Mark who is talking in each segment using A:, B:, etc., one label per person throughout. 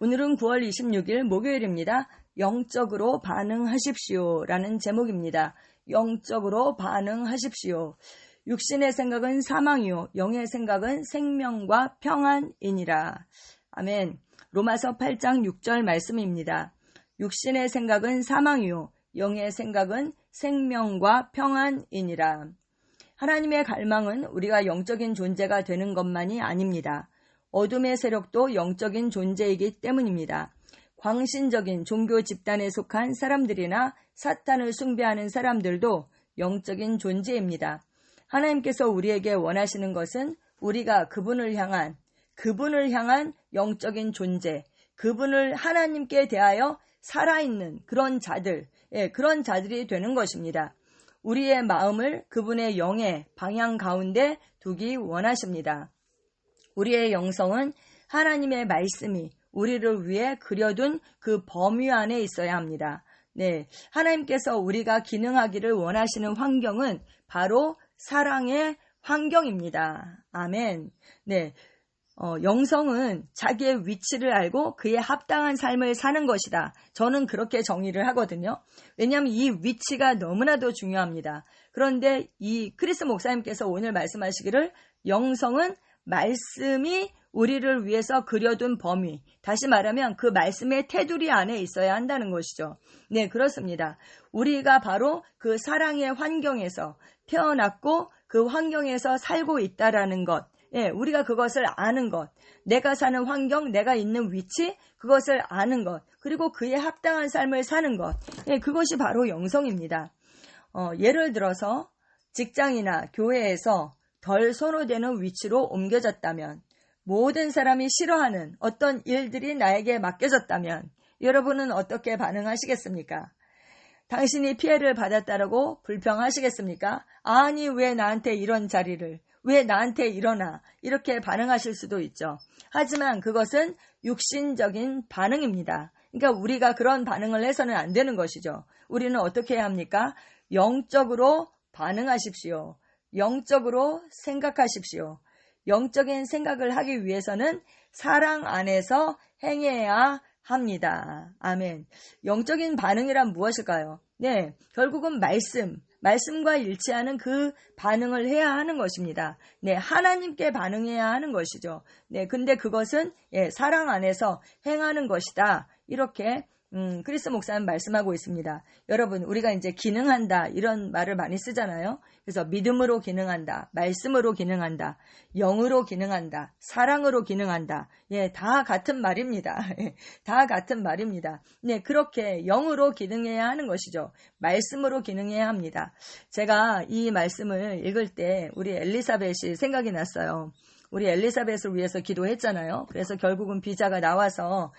A: 오늘은 9월 26일 목요일입니다. 영적으로 반응하십시오 라는 제목입니다. 영적으로 반응하십시오. 육신의 생각은 사망이요 영의 생각은 생명과 평안이니라. 아멘. 로마서 8장 6절 말씀입니다. 육신의 생각은 사망이요 영의 생각은 생명과 평안이니라. 하나님의 갈망은 우리가 영적인 존재가 되는 것만이 아닙니다. 어둠의 세력도 영적인 존재이기 때문입니다. 광신적인 종교 집단에 속한 사람들이나 사탄을 숭배하는 사람들도 영적인 존재입니다. 하나님께서 우리에게 원하시는 것은 우리가 그분을 향한 영적인 존재, 그분을 하나님께 대하여 살아있는 그런 자들이 되는 것입니다. 우리의 마음을 그분의 영의 방향 가운데 두기 원하십니다. 우리의 영성은 하나님의 말씀이 우리를 위해 그려둔 그 범위 안에 있어야 합니다. 네, 하나님께서 우리가 기능하기를 원하시는 환경은 바로 사랑의 환경입니다. 아멘. 네, 영성은 자기의 위치를 알고 그에 합당한 삶을 사는 것이다. 저는 그렇게 정의를 하거든요. 왜냐하면 이 위치가 너무나도 중요합니다. 그런데 이 크리스 목사님께서 오늘 말씀하시기를 영성은 말씀이 우리를 위해서 그려둔 범위, 다시 말하면 그 말씀의 테두리 안에 있어야 한다는 것이죠. 네, 그렇습니다. 우리가 바로 그 사랑의 환경에서 태어났고 그 환경에서 살고 있다라는 것, 우리가 그것을 아는 것, 내가 사는 환경, 내가 있는 위치, 그것을 아는 것, 그리고 그에 합당한 삶을 사는 것, 그것이 바로 영성입니다. 예를 들어서 직장이나 교회에서 덜 선호되는 위치로 옮겨졌다면, 모든 사람이 싫어하는 어떤 일들이 나에게 맡겨졌다면 여러분은 어떻게 반응하시겠습니까? 당신이 피해를 받았다라고 불평하시겠습니까? 아니 왜 나한테 이런 자리를, 왜 나한테 일어나, 이렇게 반응하실 수도 있죠. 하지만 그것은 육신적인 반응입니다. 그러니까 우리가 그런 반응을 해서는 안 되는 것이죠. 우리는 어떻게 해야 합니까? 영적으로 반응하십시오. 영적으로 생각하십시오. 영적인 생각을 하기 위해서는 사랑 안에서 행해야 합니다. 아멘. 영적인 반응이란 무엇일까요? 네, 결국은 말씀과 일치하는 그 반응을 해야 하는 것입니다. 네, 하나님께 반응해야 하는 것이죠. 네, 근데 그것은 사랑 안에서 행하는 것이다. 이렇게 크리스 목사님 말씀하고 있습니다. 여러분, 우리가 이제 기능한다 이런 말을 많이 쓰잖아요. 그래서 믿음으로 기능한다, 말씀으로 기능한다, 영으로 기능한다, 사랑으로 기능한다. 다 같은 말입니다. 다 같은 말입니다. 네, 그렇게 영으로 기능해야 하는 것이죠. 말씀으로 기능해야 합니다. 제가 이 말씀을 읽을 때 우리 엘리사벳이 생각이 났어요. 우리 엘리사벳을 위해서 기도했잖아요. 그래서 결국은 비자가 나와서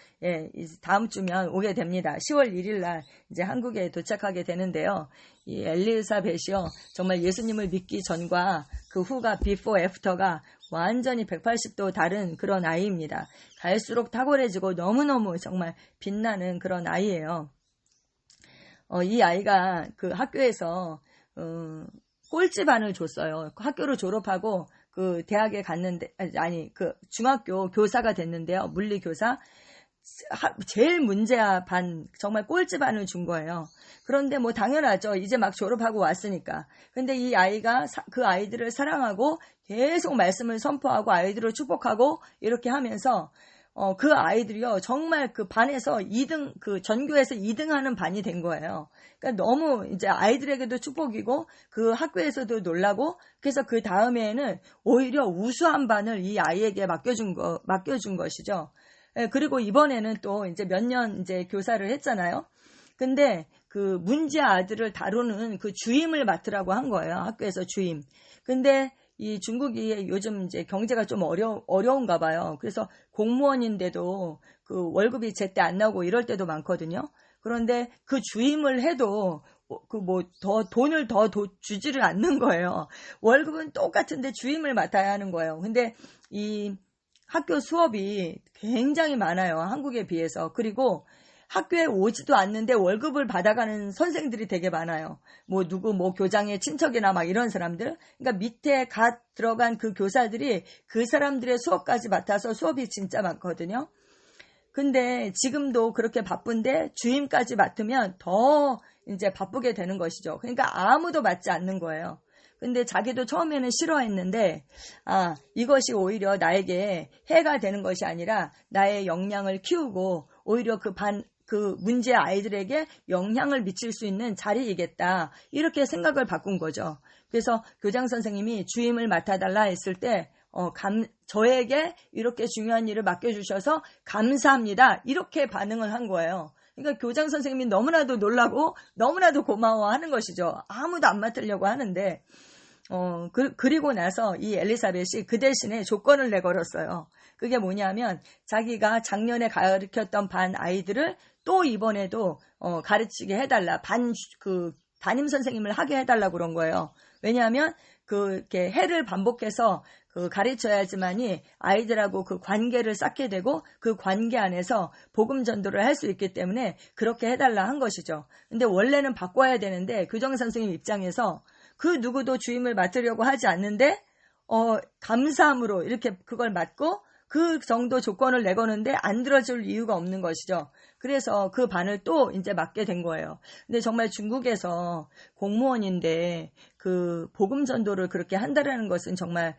A: 다음 주면 오게 됩니다. 10월 1일 날 이제 한국에 도착하게 되는데요. 이 엘리사벳이요, 정말 예수님을 믿기 전과 그 후가 before after가 완전히 180도 다른 그런 아이입니다. 갈수록 탁월해지고 너무너무 정말 빛나는 그런 아이예요. 이 아이가 그 학교에서 꼴찌반을 줬어요. 학교를 졸업하고 그 대학에 갔는데, 그 중학교 교사가 됐는데요. 물리교사. 제일 문제아 반, 정말 꼴찌반을 준 거예요. 그런데 뭐 당연하죠. 이제 막 졸업하고 왔으니까. 근데 이 아이가 그 아이들을 사랑하고 계속 말씀을 선포하고 아이들을 축복하고 이렇게 하면서 그 아이들이요, 정말 그 반에서 2등, 그 전교에서 2등 하는 반이 된 거예요. 그러니까 너무 이제 아이들에게도 축복이고, 그 학교에서도 놀라고, 그래서 그 다음에는 오히려 우수한 반을 이 아이에게 맡겨준 것이죠. 그리고 이번에는 또 이제 몇 년 이제 교사를 했잖아요. 근데 그 문제 아들을 다루는 그 주임을 맡으라고 한 거예요. 학교에서 주임. 근데 이 중국이 요즘 이제 경제가 좀 어려운가 봐요. 그래서 공무원인데도 그 월급이 제때 안 나오고 이럴 때도 많거든요. 그런데 그 주임을 해도 돈을 더 주지를 않는 거예요. 월급은 똑같은데 주임을 맡아야 하는 거예요. 근데 이 학교 수업이 굉장히 많아요. 한국에 비해서. 그리고 학교에 오지도 않는데 월급을 받아가는 선생들이 되게 많아요. 누구 교장의 친척이나 막 이런 사람들. 그러니까 밑에 들어간 그 교사들이 그 사람들의 수업까지 맡아서 수업이 진짜 많거든요. 근데 지금도 그렇게 바쁜데 주임까지 맡으면 더 이제 바쁘게 되는 것이죠. 그러니까 아무도 맡지 않는 거예요. 근데 자기도 처음에는 싫어했는데, 이것이 오히려 나에게 해가 되는 것이 아니라 나의 역량을 키우고 오히려 그 문제 아이들에게 영향을 미칠 수 있는 자리이겠다. 이렇게 생각을 바꾼 거죠. 그래서 교장 선생님이 주임을 맡아달라 했을 때, 저에게 이렇게 중요한 일을 맡겨주셔서 감사합니다. 이렇게 반응을 한 거예요. 그러니까 교장 선생님이 너무나도 놀라고 너무나도 고마워하는 것이죠. 아무도 안 맡으려고 하는데, 그리고 나서 이 엘리사벳이 그 대신에 조건을 내걸었어요. 그게 뭐냐면 자기가 작년에 가르쳤던 반 아이들을 또 이번에도 가르치게 해달라. 담임 선생님을 하게 해달라고 그런 거예요. 왜냐하면 이렇게 해를 반복해서 가르쳐야지만이 아이들하고 그 관계를 쌓게 되고 그 관계 안에서 복음 전도를 할 수 있기 때문에 그렇게 해달라 한 것이죠. 근데 원래는 바꿔야 되는데 교장 선생님 입장에서 그 누구도 주임을 맡으려고 하지 않는데 감사함으로 이렇게 그걸 맡고 그 정도 조건을 내거는데 안 들어줄 이유가 없는 것이죠. 그래서 그 반을 또 이제 맡게 된 거예요. 근데 정말 중국에서 공무원인데 그 복음 전도를 그렇게 한다라는 것은 정말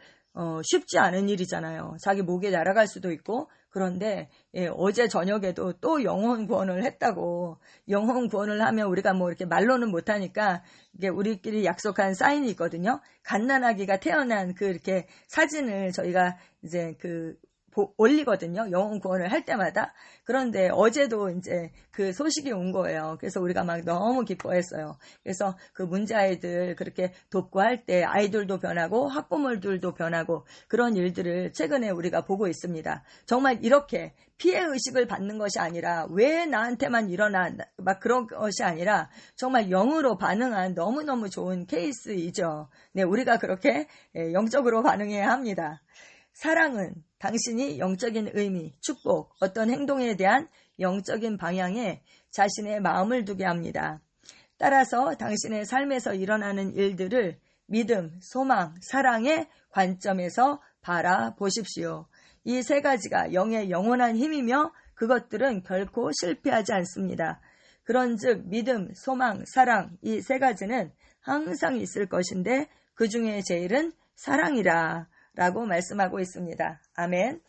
A: 쉽지 않은 일이잖아요. 자기 목에 날아갈 수도 있고. 그런데 어제 저녁에도 또 영혼 구원을 했다고. 영혼 구원을 하면 우리가 뭐 이렇게 말로는 못하니까 이게 우리끼리 약속한 사인이 있거든요. 갓난아기가 태어난 이렇게 사진을 저희가 이제 올리거든요. 영혼 구원을 할 때마다. 그런데 어제도 이제 그 소식이 온 거예요. 그래서 우리가 막 너무 기뻐했어요. 그래서 그 문제아이들 그렇게 돕고 할 때 아이들도 변하고 학부모들도 변하고 그런 일들을 최근에 우리가 보고 있습니다. 정말 이렇게 피해의식을 받는 것이 아니라 왜 나한테만 일어나 막 그런 것이 아니라 정말 영으로 반응한 너무너무 좋은 케이스이죠. 네, 우리가 그렇게 영적으로 반응해야 합니다. 사랑은 당신이 영적인 의미, 축복, 어떤 행동에 대한 영적인 방향에 자신의 마음을 두게 합니다. 따라서 당신의 삶에서 일어나는 일들을 믿음, 소망, 사랑의 관점에서 바라보십시오. 이 세 가지가 영의 영원한 힘이며 그것들은 결코 실패하지 않습니다. 그런즉 믿음, 소망, 사랑 이 세 가지는 항상 있을 것인데 그 중에 제일은 사랑이라 라고 말씀하고 있습니다. 아멘.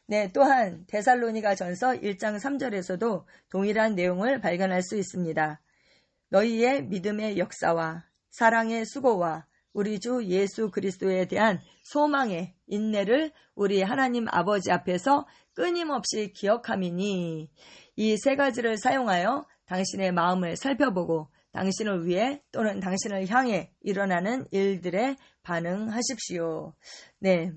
A: 네, 또한 데살로니가 전서 1장 3절에서도 동일한 내용을 발견할 수 있습니다. 너희의 믿음의 역사와 사랑의 수고와 우리 주 예수 그리스도에 대한 소망의 인내를 우리 하나님 아버지 앞에서 끊임없이 기억함이니 이 세 가지를 사용하여 당신의 마음을 살펴보고 당신을 위해 또는 당신을 향해 일어나는 일들에 반응하십시오. 네,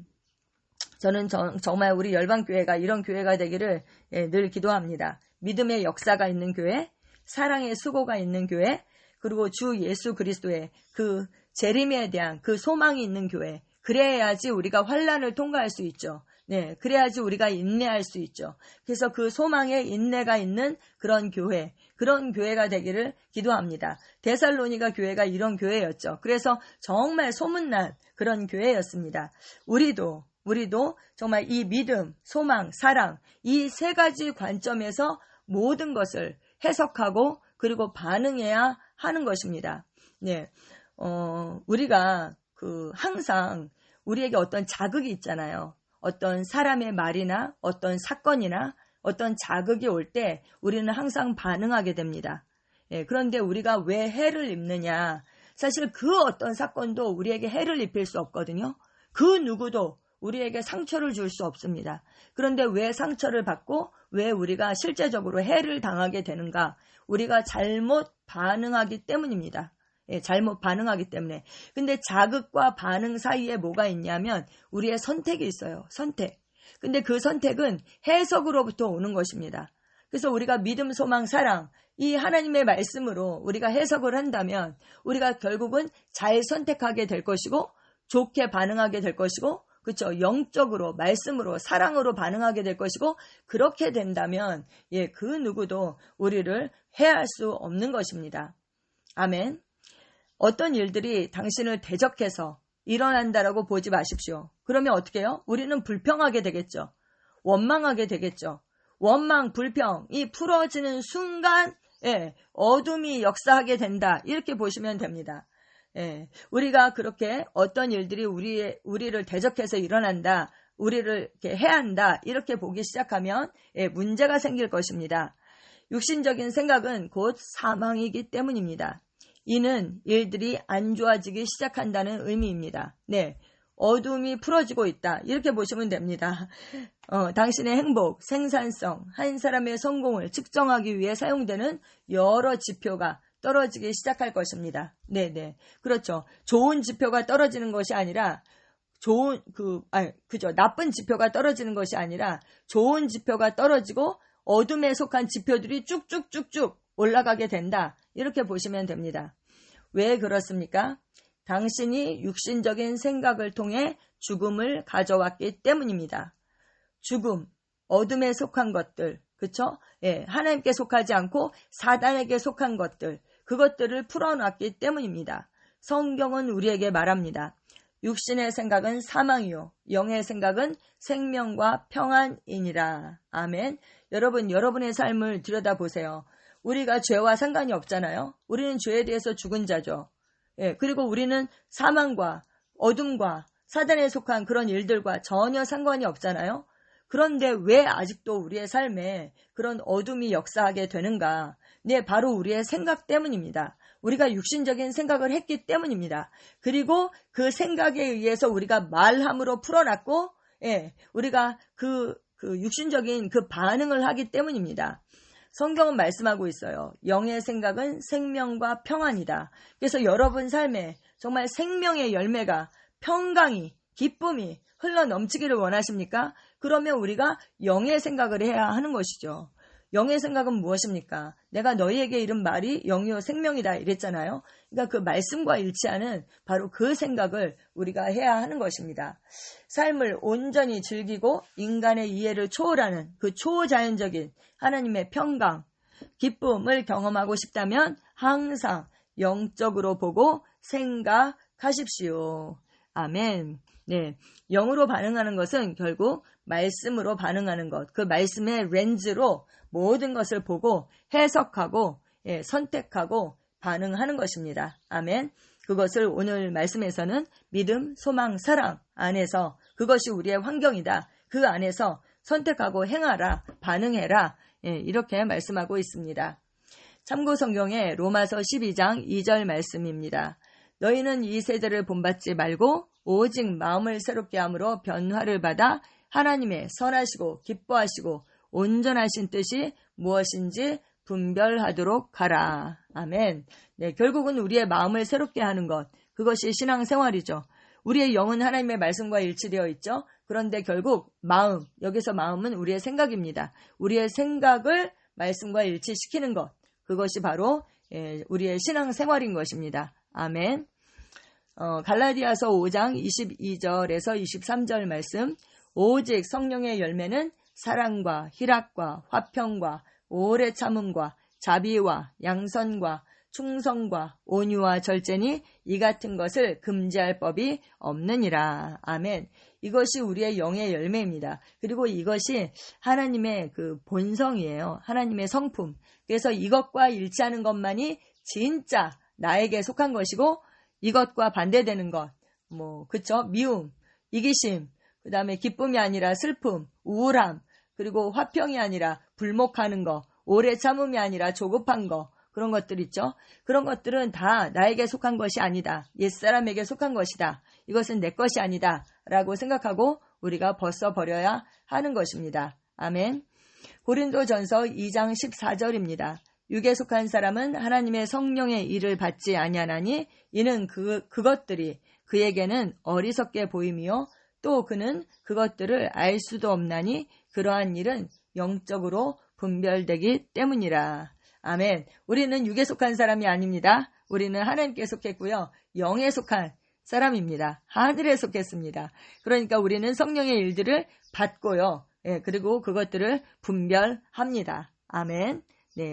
A: 저는 정말 우리 열방교회가 이런 교회가 되기를 늘 기도합니다. 믿음의 역사가 있는 교회, 사랑의 수고가 있는 교회, 그리고 주 예수 그리스도의 그 재림에 대한 그 소망이 있는 교회. 그래야지 우리가 환난을 통과할 수 있죠. 네, 그래야지 우리가 인내할 수 있죠. 그래서 그 소망에 인내가 있는 그런 교회가 되기를 기도합니다. 데살로니가 교회가 이런 교회였죠. 그래서 정말 소문난 그런 교회였습니다. 우리도 정말 이 믿음, 소망, 사랑 이 세 가지 관점에서 모든 것을 해석하고 그리고 반응해야 하는 것입니다. 네, 우리가 항상 우리에게 어떤 자극이 있잖아요. 어떤 사람의 말이나 어떤 사건이나 어떤 자극이 올 때 우리는 항상 반응하게 됩니다. 그런데 우리가 왜 해를 입느냐? 사실 그 어떤 사건도 우리에게 해를 입힐 수 없거든요. 그 누구도 우리에게 상처를 줄 수 없습니다. 그런데 왜 상처를 받고 왜 우리가 실제적으로 해를 당하게 되는가? 우리가 잘못 반응하기 때문입니다. 잘못 반응하기 때문에. 근데 자극과 반응 사이에 뭐가 있냐면 우리의 선택이 있어요. 선택. 근데 그 선택은 해석으로부터 오는 것입니다. 그래서 우리가 믿음, 소망, 사랑 이 하나님의 말씀으로 우리가 해석을 한다면 우리가 결국은 잘 선택하게 될 것이고 좋게 반응하게 될 것이고 그렇죠. 영적으로 말씀으로 사랑으로 반응하게 될 것이고 그렇게 된다면 그 누구도 우리를 해할 수 없는 것입니다. 아멘. 어떤 일들이 당신을 대적해서 일어난다라고 보지 마십시오. 그러면 어떻게 해요? 우리는 불평하게 되겠죠. 원망하게 되겠죠. 원망, 불평이 풀어지는 순간 어둠이 역사하게 된다. 이렇게 보시면 됩니다. 우리가 그렇게 어떤 일들이 우리를 대적해서 일어난다. 우리를 이렇게 해한다. 이렇게 보기 시작하면 문제가 생길 것입니다. 육신적인 생각은 곧 사망이기 때문입니다. 이는 일들이 안 좋아지기 시작한다는 의미입니다. 어둠이 풀어지고 있다. 이렇게 보시면 됩니다. 당신의 행복, 생산성, 한 사람의 성공을 측정하기 위해 사용되는 여러 지표가 떨어지기 시작할 것입니다. 그렇죠. 좋은 지표가 떨어지는 것이 아니라 나쁜 지표가 떨어지는 것이 아니라 좋은 지표가 떨어지고 어둠에 속한 지표들이 쭉쭉쭉쭉 올라가게 된다. 이렇게 보시면 됩니다. 왜 그렇습니까? 당신이 육신적인 생각을 통해 죽음을 가져왔기 때문입니다. 죽음, 어둠에 속한 것들, 그쵸? 하나님께 속하지 않고 사단에게 속한 것들, 그것들을 풀어놨기 때문입니다. 성경은 우리에게 말합니다. 육신의 생각은 사망이요, 영의 생각은 생명과 평안이니라. 아멘. 여러분, 여러분의 삶을 들여다보세요. 우리가 죄와 상관이 없잖아요. 우리는 죄에 대해서 죽은 자죠. 그리고 우리는 사망과 어둠과 사단에 속한 그런 일들과 전혀 상관이 없잖아요. 그런데 왜 아직도 우리의 삶에 그런 어둠이 역사하게 되는가? 바로 우리의 생각 때문입니다. 우리가 육신적인 생각을 했기 때문입니다. 그리고 그 생각에 의해서 우리가 말함으로 풀어놨고, 우리가 그 육신적인 그 반응을 하기 때문입니다. 성경은 말씀하고 있어요. 영의 생각은 생명과 평안이다. 그래서 여러분 삶에 정말 생명의 열매가 평강이, 기쁨이 흘러넘치기를 원하십니까? 그러면 우리가 영의 생각을 해야 하는 것이죠. 영의 생각은 무엇입니까? 내가 너희에게 이른 말이 영이요 생명이다 이랬잖아요. 그러니까 그 말씀과 일치하는 바로 그 생각을 우리가 해야 하는 것입니다. 삶을 온전히 즐기고 인간의 이해를 초월하는 그 초자연적인 하나님의 평강, 기쁨을 경험하고 싶다면 항상 영적으로 보고 생각하십시오. 아멘. 영으로 반응하는 것은 결국 말씀으로 반응하는 것, 그 말씀의 렌즈로 모든 것을 보고 해석하고 선택하고 반응하는 것입니다. 아멘. 그것을 오늘 말씀에서는 믿음, 소망, 사랑 안에서 그것이 우리의 환경이다. 그 안에서 선택하고 행하라, 반응해라. 이렇게 말씀하고 있습니다. 참고 성경의 로마서 12장 2절 말씀입니다. 너희는 이 세대를 본받지 말고 오직 마음을 새롭게 함으로 변화를 받아 하나님의 선하시고 기뻐하시고 온전하신 뜻이 무엇인지 분별하도록 하라. 아멘. 결국은 우리의 마음을 새롭게 하는 것, 그것이 신앙생활이죠. 우리의 영은 하나님의 말씀과 일치되어 있죠. 그런데 결국 마음, 여기서 마음은 우리의 생각입니다. 우리의 생각을 말씀과 일치시키는 것, 그것이 바로 우리의 신앙생활인 것입니다. 아멘. 갈라디아서 5장 22절에서 23절 말씀, 오직 성령의 열매는 사랑과 희락과 화평과 오래 참음과 자비와 양선과 충성과 온유와 절제니 이 같은 것을 금지할 법이 없느니라. 아멘. 이것이 우리의 영의 열매입니다. 그리고 이것이 하나님의 그 본성이에요. 하나님의 성품. 그래서 이것과 일치하는 것만이 진짜 나에게 속한 것이고, 이것과 반대되는 것, 그쵸? 미움, 이기심, 그 다음에 기쁨이 아니라 슬픔, 우울함, 그리고 화평이 아니라 불목하는 거, 오래 참음이 아니라 조급한 거, 그런 것들 있죠? 그런 것들은 다 나에게 속한 것이 아니다. 옛사람에게 속한 것이다. 이것은 내 것이 아니다. 라고 생각하고 우리가 벗어버려야 하는 것입니다. 아멘. 고린도전서 2장 14절입니다. 육에 속한 사람은 하나님의 성령의 일을 받지 아니하나니 이는 그것들이 그에게는 어리석게 보임이요 또 그는 그것들을 알 수도 없나니 그러한 일은 영적으로 분별되기 때문이라. 아멘. 우리는 육에 속한 사람이 아닙니다. 우리는 하나님께 속했고요. 영에 속한 사람입니다. 하늘에 속했습니다. 그러니까 우리는 성령의 일들을 받고요. 그리고 그것들을 분별합니다. 아멘.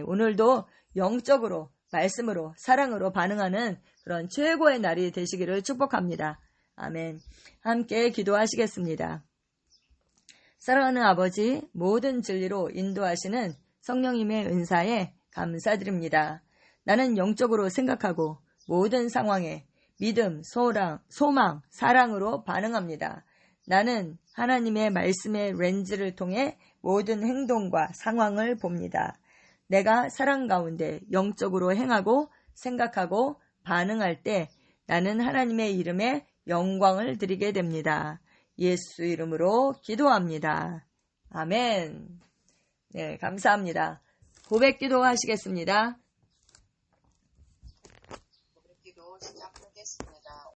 A: 오늘도 영적으로, 말씀으로, 사랑으로 반응하는 그런 최고의 날이 되시기를 축복합니다. 아멘. 함께 기도하시겠습니다. 사랑하는 아버지, 모든 진리로 인도하시는 성령님의 은사에 감사드립니다. 나는 영적으로 생각하고 모든 상황에 믿음, 소망, 사랑으로 반응합니다. 나는 하나님의 말씀의 렌즈를 통해 모든 행동과 상황을 봅니다. 내가 사랑 가운데 영적으로 행하고 생각하고 반응할 때 나는 하나님의 이름에 영광을 드리게 됩니다. 예수 이름으로 기도합니다. 아멘. 네, 감사합니다. 고백 기도 하시겠습니다.